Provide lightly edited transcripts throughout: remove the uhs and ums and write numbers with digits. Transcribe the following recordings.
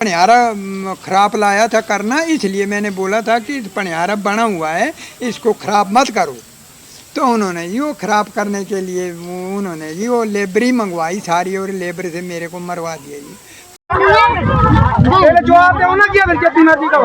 पनियारा खराब लाया था करना, इसलिए मैंने बोला था कि पनियारा बना हुआ है, इसको खराब मत करो। तो उन्होंने जी वो खराब करने के लिए उन्होंने जी वो लेबरी मंगवाई सारी और लेबर से मेरे को मरवा दिया जी। जवाब दो ना क्या जब मर्जी का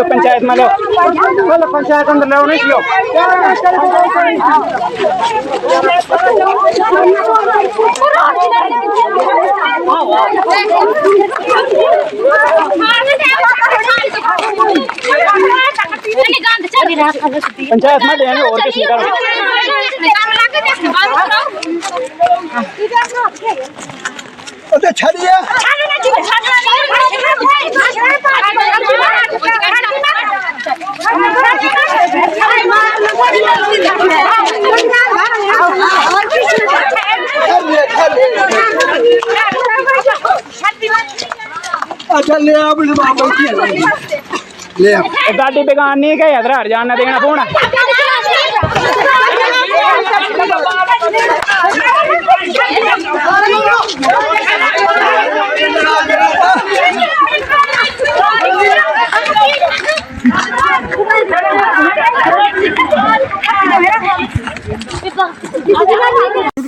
पंचायत में लो पंचायत अंदर लो नहीं लो पंचायत में लेंगे और किसी का तो छड़िए अच्छा ले आप ले गाड़ी बेगान नहीं है हजार जाना देना पौना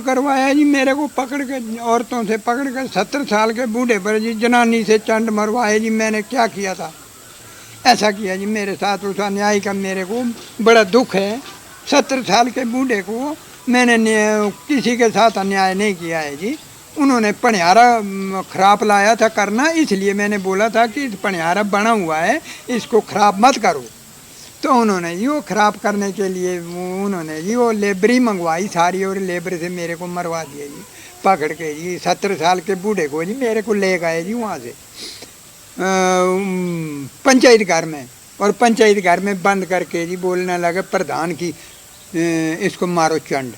करवाया जी मेरे को पकड़ के, औरतों से पकड़ कर 70 साल के बूढ़े पर जी जनानी से चंड मरवाए जी। मैंने क्या किया था, ऐसा किया जी मेरे साथ, उस अन्याय का मेरे को बड़ा दुख है। 70 साल के बूढ़े को मैंने किसी के साथ अन्याय नहीं किया है जी। उन्होंने पनियारा खराब लाया था करना, इसलिए मैंने बोला था कि पनियारा बना हुआ है, इसको खराब मत करो। तो उन्होंने जी वो खराब करने के लिए उन्होंने जी वो लेबरी मंगवाई सारी और लेबर से मेरे को मरवा दिया जी पकड़ के जी। 70 साल के बूढ़े को जी मेरे को ले गए जी वहाँ से पंचायत घर में, और पंचायत घर में बंद करके जी बोलने लगे प्रधान की इसको मारो चंड।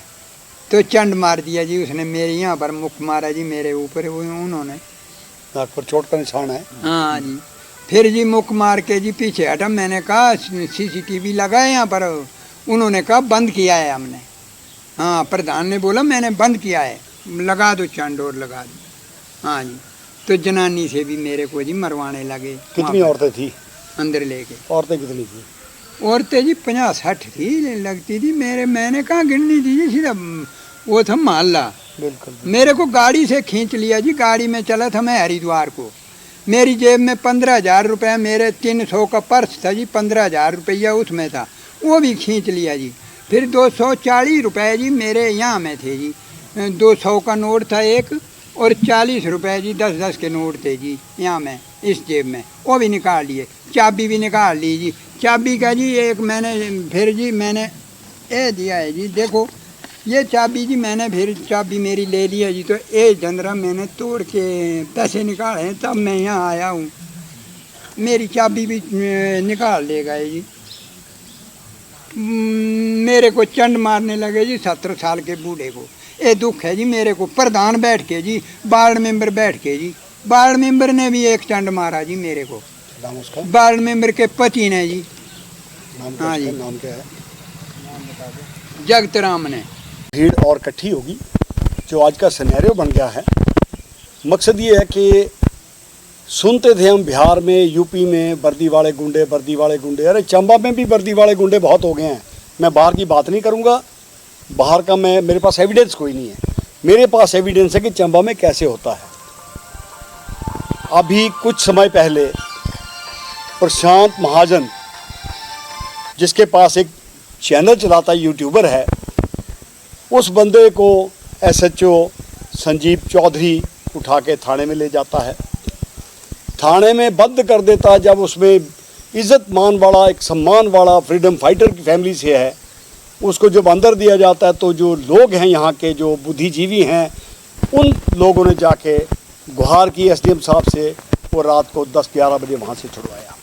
तो चंड मार दिया जी उसने, मेरे यहाँ पर मुख मारा जी मेरे ऊपर, उन्होंने नाक पर चोट का निशान है। हाँ जी, फिर जी मुख मार के जी पीछे हटा। मैंने कहा CCTV लगा है यहाँ पर, उन्होंने कहा बंद किया है हमने। हाँ, प्रधान ने बोला मैंने बंद किया है, लगा दो चंड और लगा दो। हाँ जी, तो जनानी से भी मेरे को जी मरवाने लगे। कितनी औरतें थी अंदर लेके? औरतें कितनी थी? औरतें जी 50-60 थी लगती थी। मैंने कहाँ गिननी थी जी, सीधा वो था मोहल्ला। बिल्कुल। मेरे को गाड़ी से खींच लिया जी, गाड़ी में चला था मैं हरिद्वार को। मेरी जेब में 15,000 रुपये, मेरे 300 का पर्स था जी, 15,000 रुपया उसमें था, वो भी खींच लिया जी। फिर 240 रुपये जी मेरे यहाँ में थे जी, 200 का नोट था एक, और 40 रुपये जी 10-10 के नोट थे जी यहाँ में इस जेब में, वो भी निकाल लिए। चाबी भी निकाल ली जी, चाबी का जी एक मैंने फिर जी मैंने ये दिया है जी, देखो ये चाबी जी मैंने फिर चाबी मेरी ले लिया जी। तो ये जंदरा मैंने तोड़ के पैसे निकाले, तब मैं यहाँ आया हूँ। मेरी चाबी भी निकाल ले गए जी। मेरे को चंड मारने लगे जी 70 साल के बूढ़े को। ये दुख है जी मेरे को। प्रधान बैठ के जी, वार्ड मेंबर बैठ के जी, वार्ड मेंबर ने भी एक चंड मारा जी मेरे को, वार्ड मेंबर के पति ने जी। हाँ जी, नाम क्या है? जगत राम ने। भीड़ और इकट्ठी होगी, जो आज का सिनेरियो बन गया है। मकसद ये है कि सुनते थे हम बिहार में, यूपी में वर्दी वाले गुंडे। अरे चंबा में भी वर्दी वाले गुंडे बहुत हो गए हैं। मैं बाहर की बात नहीं करूँगा, बाहर का मेरे पास एविडेंस कोई नहीं है। मेरे पास एविडेंस है कि चंबा में कैसे होता है। अभी कुछ समय पहले प्रशांत महाजन, जिसके पास एक चैनल चलाता है, यूट्यूबर है, उस बंदे को SHO संजीव चौधरी उठा के थाने में ले जाता है, थाने में बंद कर देता है। जब उसमें इज्जत मान वाला, एक सम्मान वाला फ्रीडम फाइटर की फैमिली से है, उसको जब अंदर दिया जाता है, तो जो लोग हैं यहाँ के, जो बुद्धिजीवी हैं, उन लोगों ने जाके गुहार की SDM साहब से, वो रात को 10-11 बजे वहाँ से छुड़वाया।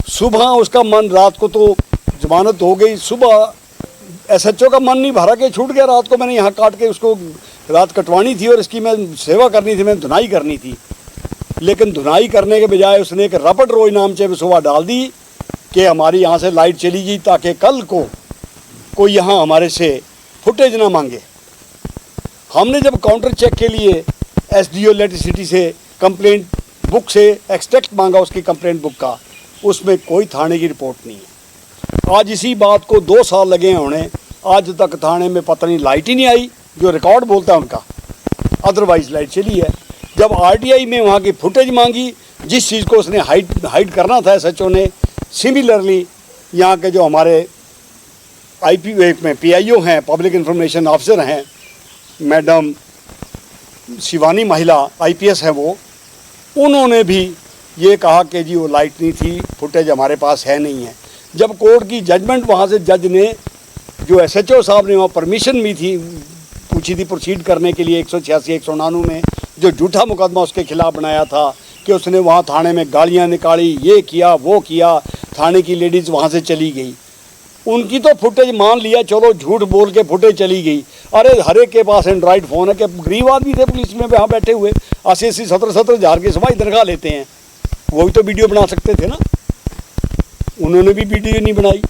सुबह उसका मन, रात को तो जमानत हो गई, सुबह SHO का मन नहीं भरा कि छूट गया, रात को मैंने यहाँ काट के उसको रात कटवानी थी और इसकी मैं सेवा करनी थी, मैंने धुनाई करनी थी। लेकिन धुनाई करने के बजाय उसने एक रपट रोज नाम से सुबह डाल दी कि हमारी यहाँ से लाइट चली गई ताकि कल को कोई यहाँ हमारे से फुटेज ना मांगे। हमने जब काउंटर चेक के लिए एसडीओ इलेक्ट्रिसिटी से कंप्लेंट बुक से एक्सट्रैक्ट मांगा उसकी कंप्लेंट बुक का, उसमें कोई थाने की रिपोर्ट नहीं है। आज इसी बात को 2 साल लगे हैं उन्हें, आज तक थाने में पता नहीं लाइट ही नहीं आई, जो रिकॉर्ड बोलता है उनका, अदरवाइज लाइट चली है। जब आरटीआई में वहाँ की फुटेज मांगी, जिस चीज़ को उसने हाइड करना था एसएचओ ने, सिमिलरली यहाँ के जो हमारे आईपी में पीआईओ हैं, पब्लिक इंफॉर्मेशन ऑफिसर हैं, मैडम शिवानी महिला आईपीएस है वो, उन्होंने भी ये कहा कि जी वो लाइट नहीं थी, फुटेज हमारे पास है नहीं है। जब कोर्ट की जजमेंट वहाँ से जज ने, जो एसएचओ साहब ने वहाँ परमिशन भी थी पूछी थी प्रोसीड करने के लिए 186 199 में, जो झूठा मुकदमा उसके खिलाफ बनाया था कि उसने वहाँ थाने में गालियाँ निकाली, ये किया वो किया, थाने की लेडीज़ वहाँ से चली गई। उनकी तो फुटेज मान लिया, चलो झूठ बोल के फुटेज चली गई। अरे हर एक के पास एंड्रॉइड फ़ोन है, कि गरीब आदमी थे पुलिस में वहाँ बैठे हुए, 80-80 70-70 हज़ार की सवाई तनख्वाह लेते हैं, वो भी तो वीडियो बना सकते थे ना। उन्होंने भी वीडियो नहीं बनाई,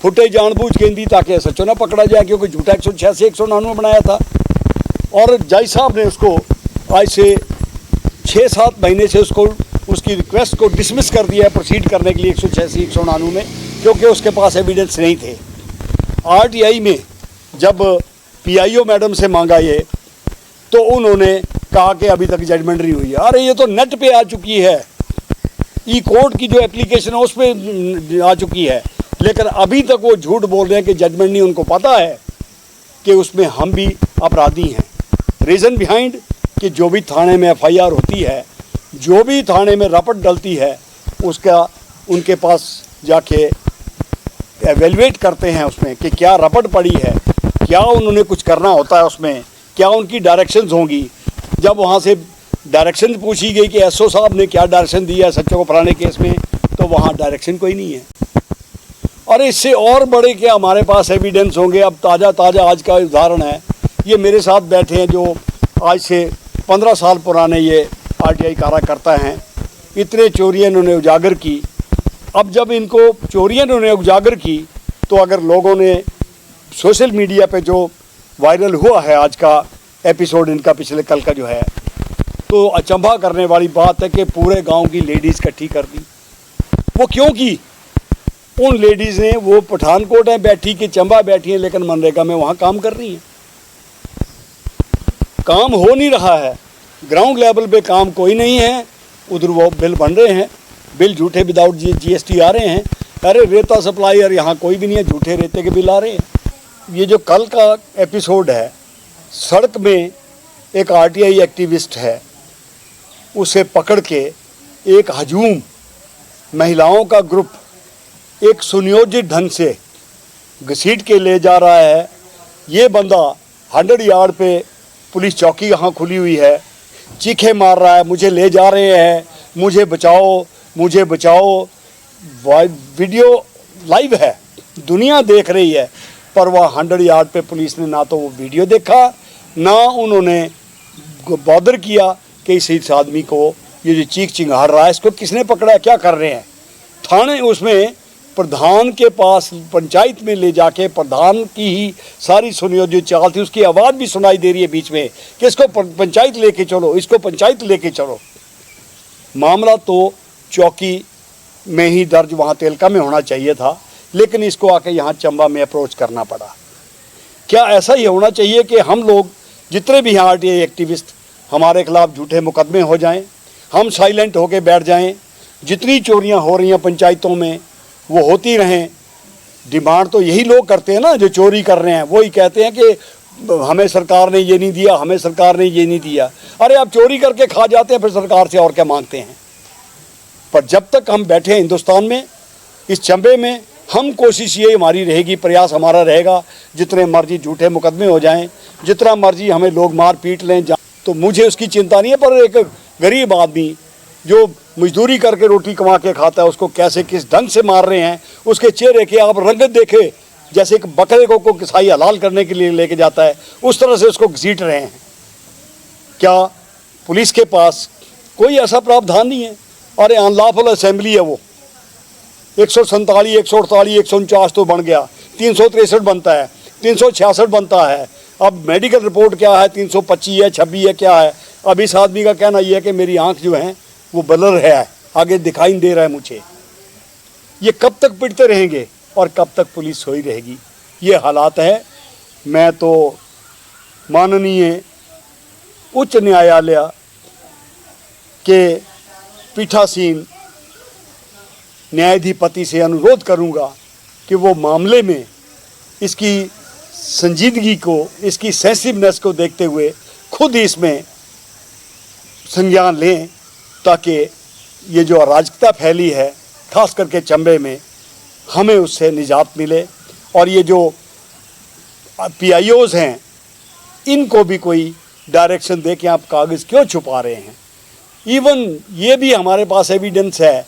फुटेज जानबूझ के दी ताकि सचो ना पकड़ा जाए, क्योंकि झूठा 186 199 बनाया था। और जज साहब ने उसको आज से 6-7 महीने से उसकी रिक्वेस्ट को डिसमिस कर दिया है प्रोसीड करने के लिए 186 199 में, क्योंकि उसके पास एविडेंस नहीं थे। आरटीआई में जब पीआईओ मैडम से मांगा ये, तो उन्होंने कहा कि अभी तक जजमेंट नहीं हुई है। अरे ये तो नेट पे आ चुकी है, ई कोर्ट की जो एप्लीकेशन है उस पर आ चुकी है, लेकिन अभी तक वो झूठ बोल रहे हैं कि जजमेंट नहीं। उनको पता है कि उसमें हम भी अपराधी हैं। रीज़न बिहाइंड कि जो भी थाने में एफआईआर होती है, जो भी थाने में रपट डलती है, उसका उनके पास जाके एवेलुएट करते हैं उसमें कि क्या रपट पड़ी है, क्या उन्होंने कुछ करना होता है उसमें, क्या उनकी डायरेक्शंस होंगी। जब वहाँ से डायरेक्शन पूछी गई कि एसओ साहब ने क्या डायरेक्शन दिया है सच्चों को फलाने केस में, तो वहाँ डायरेक्शन कोई नहीं है। और इससे और बड़े क्या हमारे पास एविडेंस होंगे। अब ताज़ा आज का उदाहरण है, ये मेरे साथ बैठे हैं जो आज से 15 साल पुराने ये आरटीआई कार्यकर्ता हैं। इतने चोरियाँ इन्होंने उजागर की। अब जब इनको चोरियाँ इन्होंने उजागर की, तो अगर लोगों ने सोशल मीडिया पे जो वायरल हुआ है आज का एपिसोड इनका पिछले कल का जो है, तो अचंभा करने वाली बात है कि पूरे गांव की लेडीज़ इकट्ठी कर दी। वो क्यों की? उन लेडीज़ ने, वो पठानकोट में बैठी कि चंबा बैठी हैं, लेकिन मनरेगा में वहाँ काम कर रही हैं। काम हो नहीं रहा है, ग्राउंड लेवल पे काम कोई नहीं है। उधर वो बिल बन रहे हैं, बिल झूठे विदाउट जीएसटी आ रहे हैं। अरे रेता सप्लायर यहाँ कोई भी नहीं है, झूठे रेते के बिल आ रहे हैं। ये जो कल का एपिसोड है, सड़क में एक आरटीआई एक्टिविस्ट है, उसे पकड़ के एक हजूम महिलाओं का ग्रुप एक सुनियोजित ढंग से घसीट के ले जा रहा है। ये बंदा 100 यार्ड पे पुलिस चौकी यहाँ खुली हुई है, चीखे मार रहा है, मुझे ले जा रहे हैं, मुझे बचाओ, मुझे बचाओ। वीडियो लाइव है, दुनिया देख रही है, पर वह 100 यार्ड पे पुलिस ने ना तो वो वीडियो देखा, ना उन्होंने बॉदर किया कि इस आदमी को, ये जो चीख चिंगार रहा है, इसको किसने पकड़ा, क्या कर रहे हैं। थाने उसमें प्रधान के पास पंचायत में ले जाके प्रधान की ही सारी सुनियोजित चाल थी, उसकी आवाज़ भी सुनाई दे रही है बीच में कि इसको पंचायत लेके चलो, इसको पंचायत लेके चलो। मामला तो चौकी में ही दर्ज वहाँ तेलका में होना चाहिए था, लेकिन इसको आके यहाँ चंबा में अप्रोच करना पड़ा। क्या ऐसा ही होना चाहिए कि हम लोग जितने भी यहाँ आरटीआई एक्टिविस्ट हमारे खिलाफ झूठे मुकदमे हो जाएं, हम साइलेंट होके बैठ जाएं, जितनी चोरियां हो रही हैं पंचायतों में वो होती रहें। डिमांड तो यही लोग करते हैं ना, जो चोरी कर रहे हैं, वही कहते हैं कि हमें सरकार ने ये नहीं दिया, हमें सरकार ने ये नहीं दिया। अरे आप चोरी करके खा जाते हैं, फिर सरकार से और क्या मांगते हैं। पर जब तक हम बैठे हैं हिंदुस्तान में, इस चंबे में, हम कोशिश ये हमारी रहेगी, प्रयास हमारा रहेगा, जितने मर्जी झूठे मुकदमे हो जाएं, जितना मर्जी हमें लोग मार पीट लें, तो मुझे उसकी चिंता नहीं है। पर एक गरीब आदमी जो मजदूरी करके रोटी कमा के खाता है, उसको कैसे किस ढंग से मार रहे हैं, उसके चेहरे की आप रंगत देखे, जैसे एक बकरे को कसाई हलाल करने के लिए लेके जाता है, उस तरह से उसको घसीट रहे हैं। क्या पुलिस के पास कोई ऐसा प्रावधान नहीं है? अरे अनलॉफुल असेंबली है वो, 147, 148, 149 तो बन गया, 363 बनता है, 366 बनता है। अब मेडिकल रिपोर्ट क्या है, 325 है, 26 है, क्या है? अब इस आदमी का कहना यह है कि मेरी आंख जो है वो ब्लर है, आगे दिखाई नहीं दे रहा है मुझे। ये कब तक पिटते रहेंगे और कब तक पुलिस सोई रहेगी? ये हालात है। मैं तो माननीय उच्च न्यायालय के पीठासीन न्यायाधिपति से अनुरोध करूंगा कि वो मामले में इसकी संजीदगी को, इसकी सेंसिटिवनेस को देखते हुए खुद ही इसमें संज्ञान लें, ताकि ये जो अराजकता फैली है खास करके चंबे में, हमें उससे निजात मिले। और ये जो PIOs हैं इनको भी कोई डायरेक्शन दे कि आप कागज़ क्यों छुपा रहे हैं। इवन ये भी हमारे पास एविडेंस है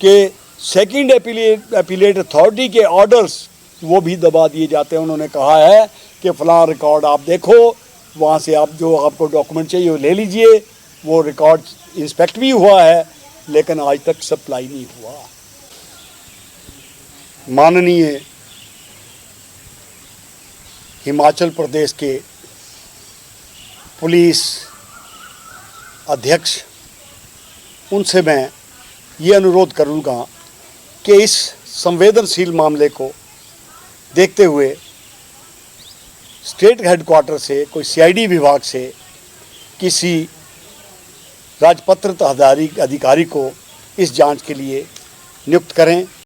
कि सेकंड अपीलेट अथॉरिटी के ऑर्डर्स वो भी दबा दिए जाते हैं। उन्होंने कहा है कि फ़लाँ रिकॉर्ड आप देखो, वहाँ से आप जो आपको डॉक्यूमेंट चाहिए वो ले लीजिए। वो रिकॉर्ड इंस्पेक्ट भी हुआ है लेकिन आज तक सप्लाई नहीं हुआ। माननीय हिमाचल प्रदेश के पुलिस अध्यक्ष, उनसे मैं ये अनुरोध करूँगा कि इस संवेदनशील मामले को देखते हुए स्टेट हेडक्वार्टर से कोई CID विभाग से किसी राजपत्रित अधिकारी को इस जांच के लिए नियुक्त करें।